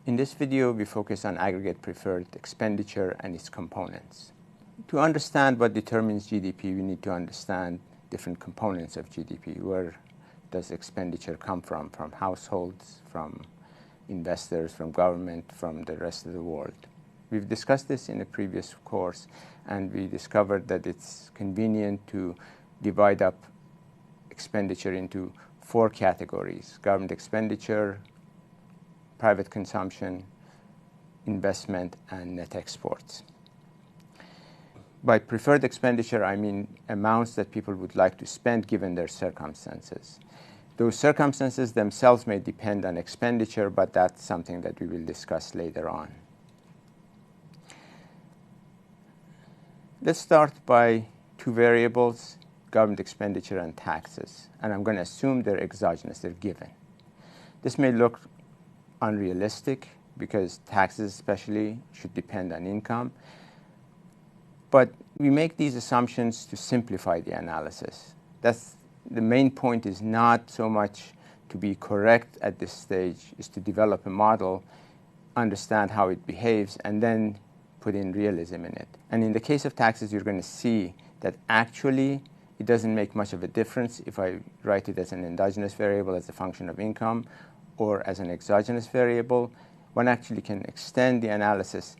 In this video, we focus on aggregate preferred expenditure and its components. To understand what determines GDP, we need to understand different components of GDP. Where does expenditure come from? From households, from investors, from government, from the rest of the world. We've discussed this in a previous course, and we discovered that it's convenient to divide up expenditure into 4 categories: government expenditure, private consumption, investment, and net exports. By preferred expenditure, I mean amounts that people would like to spend given their circumstances. Those circumstances themselves may depend on expenditure, but that's something that we will discuss later on. Let's start by 2 variables, government expenditure and taxes. And I'm going to assume they're exogenous, they're given. This may look unrealistic because taxes especially should depend on income. But we make these assumptions to simplify the analysis. That's the main point, is not so much to be correct at this stage, is to develop a model, understand how it behaves, and then put in realism in it. And in the case of taxes, you're going to see that actually it doesn't make much of a difference if I write it as an endogenous variable as a function of income or as an exogenous variable. One actually can extend the analysis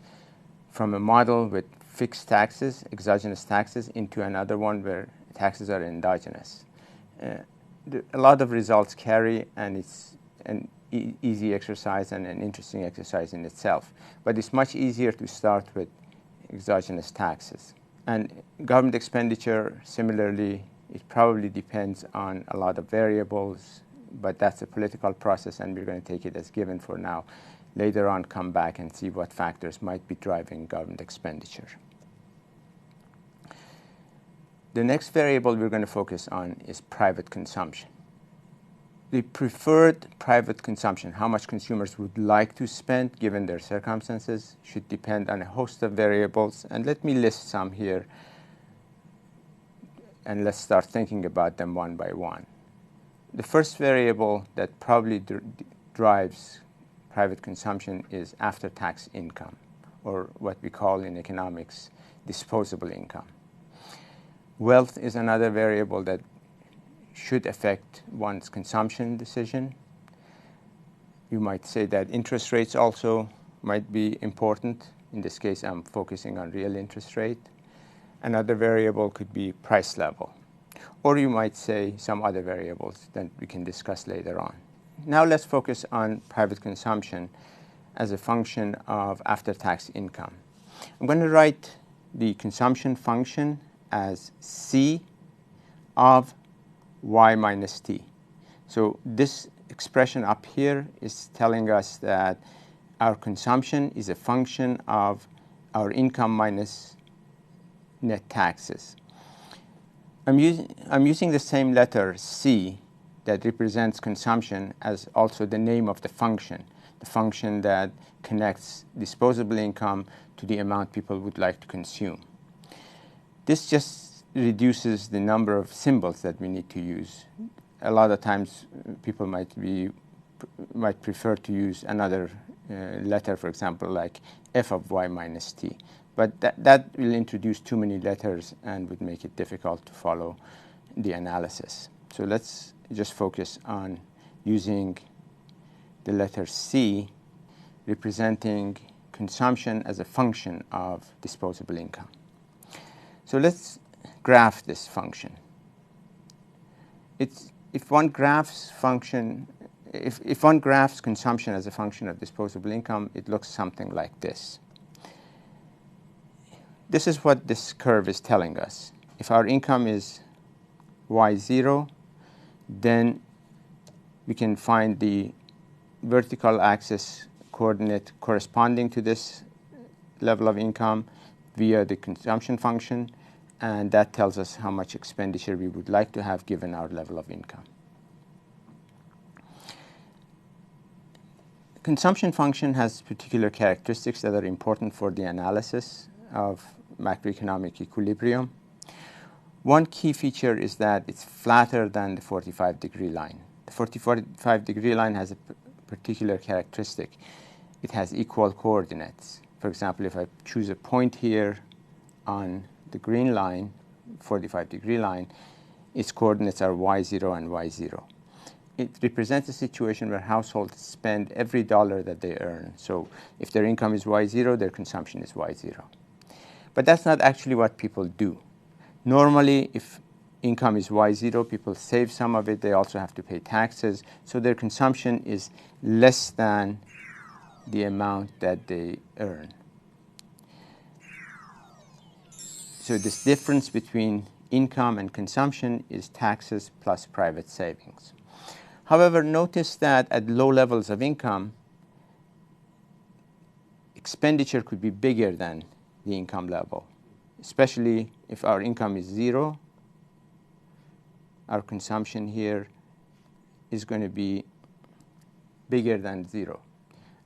from a model with fixed taxes, exogenous taxes, into another one where taxes are endogenous. A lot of results carry, and it's an easy exercise and an interesting exercise in itself. But it's much easier to start with exogenous taxes. And government expenditure, similarly, it probably depends on a lot of variables, but that's a political process, and we're going to take it as given for now. Later on, come back and see what factors might be driving government expenditure. The next variable we're going to focus on is private consumption. The preferred private consumption, how much consumers would like to spend given their circumstances, should depend on a host of variables. And let me list some here, and let's start thinking about them one by one. The first variable that probably drives private consumption is after-tax income, or what we call in economics disposable income. Wealth is another variable that should affect one's consumption decision. You might say that interest rates also might be important. In this case, I'm focusing on real interest rate. Another variable could be price level. Or you might say some other variables that we can discuss later on. Now let's focus on private consumption as a function of after-tax income. I'm going to write the consumption function as C of y minus t. So this expression up here is telling us that our consumption is a function of our income minus net taxes. I'm using the same letter C that represents consumption as also the name of the function that connects disposable income to the amount people would like to consume. This just reduces the number of symbols that we need to use. A lot of times people might prefer to use another letter, for example, like f of y minus t. But that will introduce too many letters and would make it difficult to follow the analysis. So let's just focus on using the letter C representing consumption as a function of disposable income. So let's graph this function. If one graphs consumption as a function of disposable income, it looks something like this. This is what this curve is telling us. If our income is y0, then we can find the vertical axis coordinate corresponding to this level of income via the consumption function, and that tells us how much expenditure we would like to have given our level of income. The consumption function has particular characteristics that are important for the analysis of macroeconomic equilibrium. One key feature is that it's flatter than the 45-degree line. The 45-degree line has a particular characteristic. it has equal coordinates. For example, if I choose a point here on the green line, 45-degree line, its coordinates are y0 and y0. It represents a situation where households spend every dollar that they earn. So if their income is y0, their consumption is y0. But that's not actually what people do. Normally, if income is y0, people save some of it. They also have to pay taxes. So their consumption is less than the amount that they earn. So this difference between income and consumption is taxes plus private savings. However, notice that at low levels of income, expenditure could be bigger than the income level, especially if our income is 0. Our consumption here is going to be bigger than 0.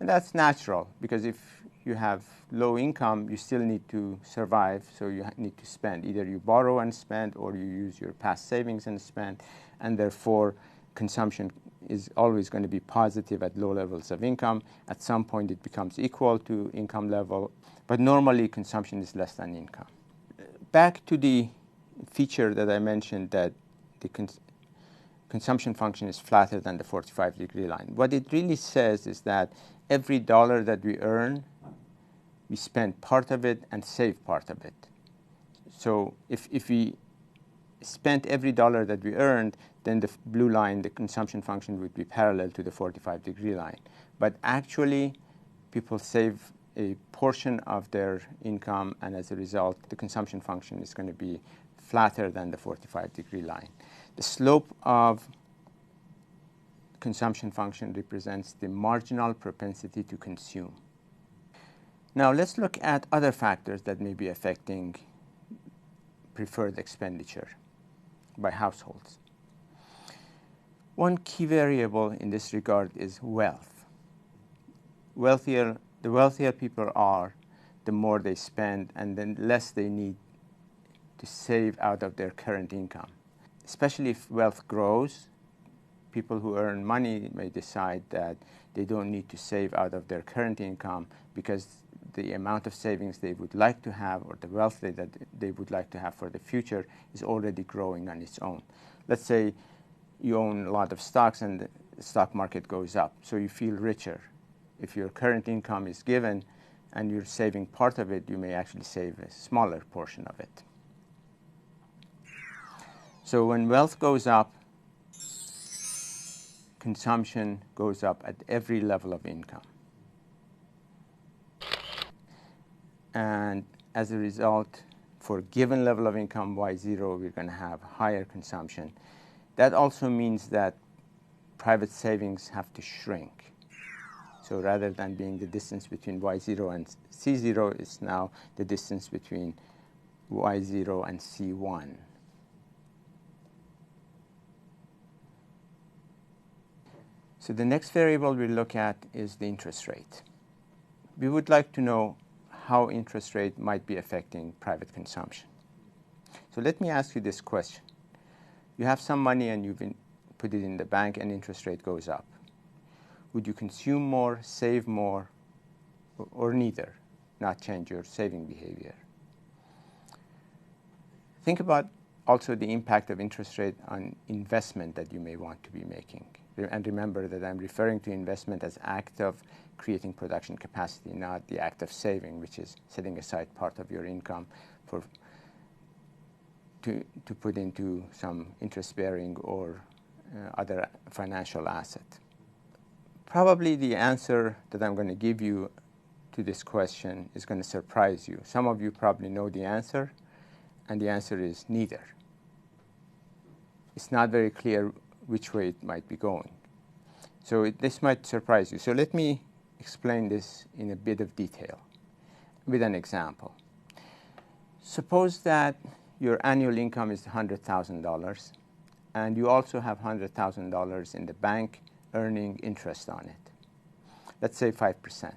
And that's natural, because if you have low income, you still need to survive, so you need to spend. Either you borrow and spend, or you use your past savings and spend, and therefore consumption is always going to be positive at low levels of income. At some point it becomes equal to income level, but normally consumption is less than income. Back to the feature that I mentioned, that the consumption function is flatter than the 45-degree line. What it really says is that every dollar that we earn, we spend part of it and save part of it. So if we spent every dollar that we earned, then the blue line, the consumption function, would be parallel to the 45-degree line. But actually, people save a portion of their income, and as a result, the consumption function is going to be flatter than the 45-degree line. The slope of consumption function represents the marginal propensity to consume. Now let's look at other factors that may be affecting preferred expenditure by households. One key variable in this regard is wealth. The wealthier people are, the more they spend, and then less they need to save out of their current income. Especially if wealth grows, people who earn money may decide that they don't need to save out of their current income, because the amount of savings they would like to have, or the wealth that they would like to have for the future, is already growing on its own. Let's say you own a lot of stocks and the stock market goes up, so you feel richer. If your current income is given and you're saving part of it, you may actually save a smaller portion of it. So when wealth goes up, consumption goes up at every level of income. And as a result, for a given level of income, y0, we're going to have higher consumption. That also means that private savings have to shrink. So rather than being the distance between y0 and c0, it's now the distance between y0 and c1. So the next variable we look at is the interest rate. We would like to know how interest rate might be affecting private consumption. So let me ask you this question. You have some money and you've put it in the bank, and interest rate goes up. Would you consume more, save more, or neither, not change your saving behavior? Think about also the impact of interest rate on investment that you may want to be making. And remember that I'm referring to investment as act of creating production capacity, not the act of saving, which is setting aside part of your income to put into some interest-bearing or other financial asset. Probably the answer that I'm going to give you to this question is going to surprise you. Some of you probably know the answer, and the answer is neither. It's not very clear which way it might be going. So this might surprise you. So let me explain this in a bit of detail with an example. Suppose that your annual income is $100,000, and you also have $100,000 in the bank earning interest on it. Let's say 5%.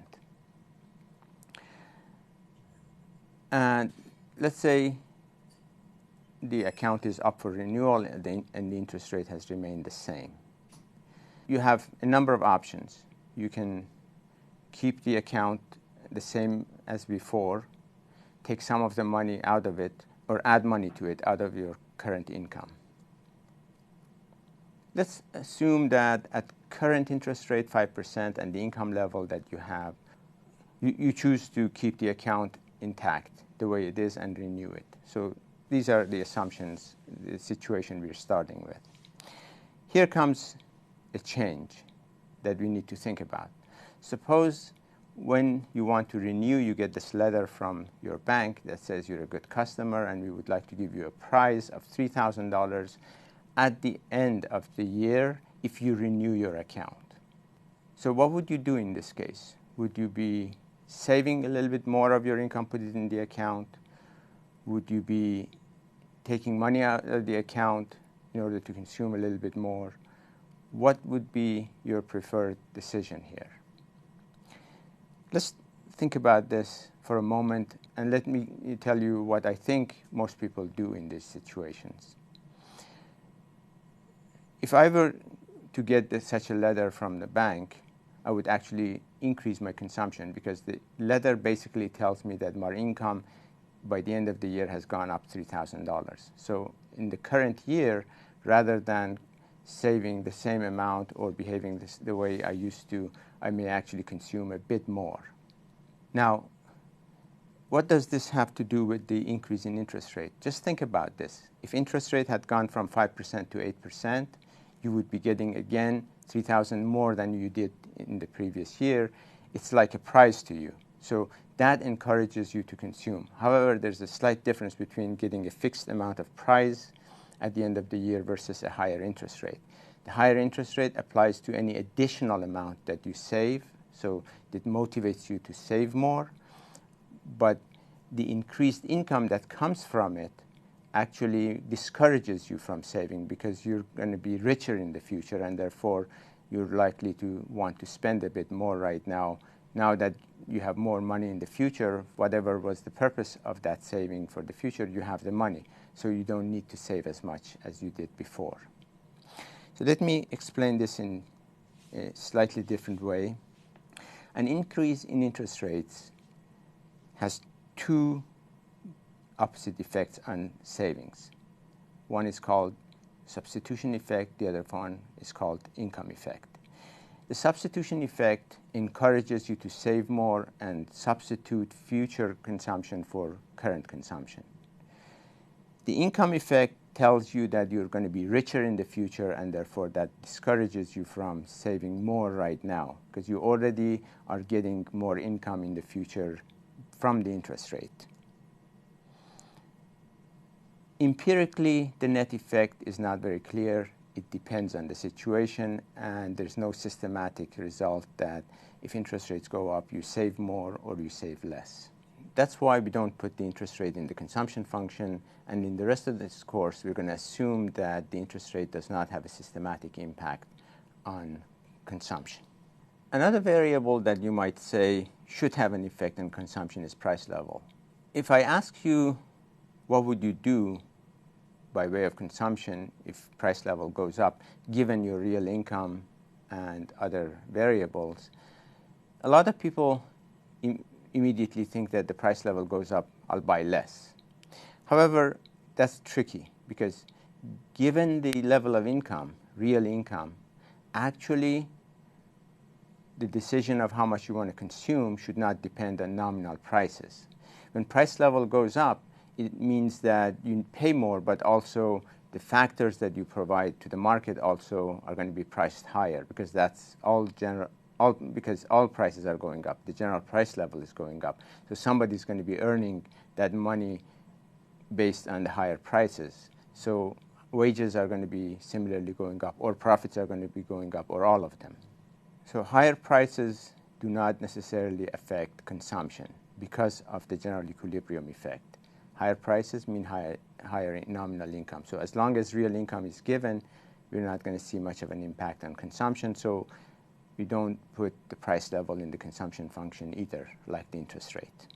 And let's say the account is up for renewal and the interest rate has remained the same. You have a number of options. You can keep the account the same as before, take some of the money out of it, or add money to it out of your current income. Let's assume that at current interest rate 5% and the income level that you have, you choose to keep the account intact the way it is and renew it. So these are the assumptions, the situation we're starting with. Here comes a change that we need to think about. Suppose when you want to renew, you get this letter from your bank that says you're a good customer and we would like to give you a prize of $3,000 at the end of the year if you renew your account. So what would you do in this case? Would you be saving a little bit more of your income, put it in the account? Would you be taking money out of the account in order to consume a little bit more? What would be your preferred decision here? Let's think about this for a moment and let me tell you what I think most people do in these situations. If I were to get such a letter from the bank, I would actually increase my consumption because the letter basically tells me that my income by the end of the year has gone up $3,000. So in the current year, rather than saving the same amount or behaving the way I used to, I may actually consume a bit more. Now, what does this have to do with the increase in interest rate? Just think about this. If interest rate had gone from 5% to 8%, you would be getting, again, $3,000 more than you did in the previous year. It's like a prize to you. So that encourages you to consume. However, there's a slight difference between getting a fixed amount of prize at the end of the year versus a higher interest rate. The higher interest rate applies to any additional amount that you save, so it motivates you to save more, but the increased income that comes from it actually discourages you from saving because you're going to be richer in the future and therefore you're likely to want to spend a bit more right now. Now that you have more money in the future, whatever was the purpose of that saving for the future, you have the money. So you don't need to save as much as you did before. So let me explain this in a slightly different way. An increase in interest rates has two opposite effects on savings. One is called substitution effect, the other one is called income effect. The substitution effect encourages you to save more and substitute future consumption for current consumption. The income effect tells you that you're going to be richer in the future and therefore that discourages you from saving more right now because you already are getting more income in the future from the interest rate. Empirically, the net effect is not very clear. It depends on the situation, and there's no systematic result that if interest rates go up, you save more or you save less. That's why we don't put the interest rate in the consumption function, and in the rest of this course, we're going to assume that the interest rate does not have a systematic impact on consumption. Another variable that you might say should have an effect on consumption is price level. If I ask you, what would you do by way of consumption if price level goes up, given your real income and other variables, a lot of people immediately think that the price level goes up, I'll buy less. However, that's tricky because given the level of income, real income, actually the decision of how much you want to consume should not depend on nominal prices. When price level goes up, it means that you pay more, but also the factors that you provide to the market also are going to be priced higher because that's because all prices are going up. The general price level is going up. So somebody's going to be earning that money based on the higher prices. So wages are going to be similarly going up, or profits are going to be going up, or all of them. So higher prices do not necessarily affect consumption because of the general equilibrium effect. Higher prices mean higher nominal income. So as long as real income is given, we're not going to see much of an impact on consumption. So we don't put the price level in the consumption function either, like the interest rate.